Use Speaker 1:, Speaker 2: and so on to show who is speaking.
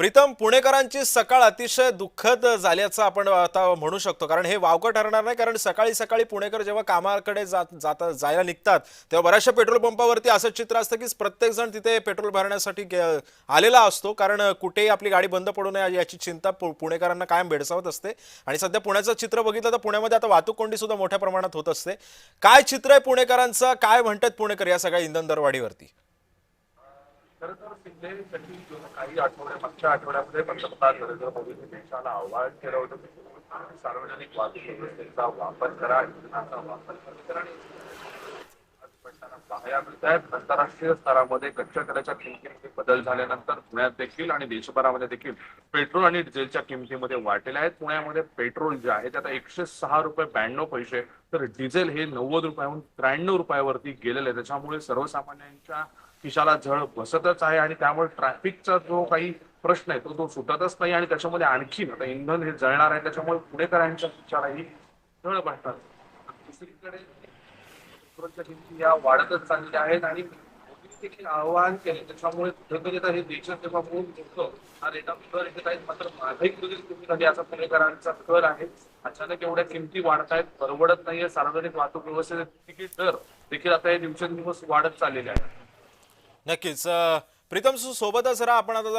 Speaker 1: प्रीतम, पुणेकरांची सकाळ अतिशय दुःखद झाल्याचं आपण आता म्हणू शकतो, कारण हे वावगं ठरणार नाही. कारण सकाळी सकाळी पुणेकर जेव्हा कामाकडे जायला निघतात तेव्हा बऱ्याचशा पेट्रोल पंपावरती असं चित्र असतं की प्रत्येक जण तिथे पेट्रोल भरण्यासाठी आलेला असतो, कारण कुठेही आपली गाडी बंद पडू नये याची चिंता पुणेकरांना कायम भेडसावत असते. आणि सध्या पुण्याचं चित्र बघितलं तर पुण्यामध्ये आता वाहतूक कोंडी सुद्धा मोठ्या प्रमाणात होत असते. काय चित्र आहे पुणेकरांचं, काय म्हणतात पुणेकर या सगळ्या इंधन दरवाढीवरती?
Speaker 2: खरं तर शिंदेसाठी काही मागच्या आठवड्यामध्ये पंतप्रधान नरेंद्र मोदींनी देशाला आवाहन केलं होतं की सार्वजनिक वाहतूक व्यवस्थेचा वापर करा, इंधनाचा वापर करा. आज पडताना पाहायला मिळत आहेत. आंतरराष्ट्रीय स्तरामध्ये कच्च्या तेलाच्या किमतीमध्ये बदल झाल्यानंतर पुण्यात देखील आणि देशभरामध्ये देखील पेट्रोल आणि डिझेलच्या किमतीमध्ये वाढलेल्या आहेत. पुण्यामध्ये पेट्रोल जे आहे ते आता 106.92 रुपये, तर डिझेल हे 90 रुपयाहून 93 रुपयावरती गेलेलं आहे. त्याच्यामुळे सर्वसामान्यांच्या खिशाला झळ बसतच आहे आणि त्यामुळे ट्रॅफिकचा जो काही प्रश्न आहे तो सुटतच नाही. आणि त्याच्यामध्ये आणखीन आता इंधन हे जळणार आहे, त्याच्यामुळे पुणेकरांच्या खिशालाही झळ बसतात. दुसरीकडे पेट्रोलच्या किमती या वाढतच चाललेल्या आहेत आणि मोदींनी देखील आवाहन केले. त्याच्यामुळे कुठेतरी आता हे देशात जेव्हा मूळ होतं हा रेटा दर येत आहेत, मात्र महागाई देखील कमी झाली असा पुणेकरांचा कल आहे. अचानक एवढ्या किमती वाढतायत, परवडत नाहीये. सार्वजनिक वाहतूक व्यवस्थेचे तिकीट दर देखील आता हे दिवसेंदिवस वाढत चाललेले आहेत.
Speaker 1: नक्कीच प्रीतम, सोबतच राहा. आपण आता जरा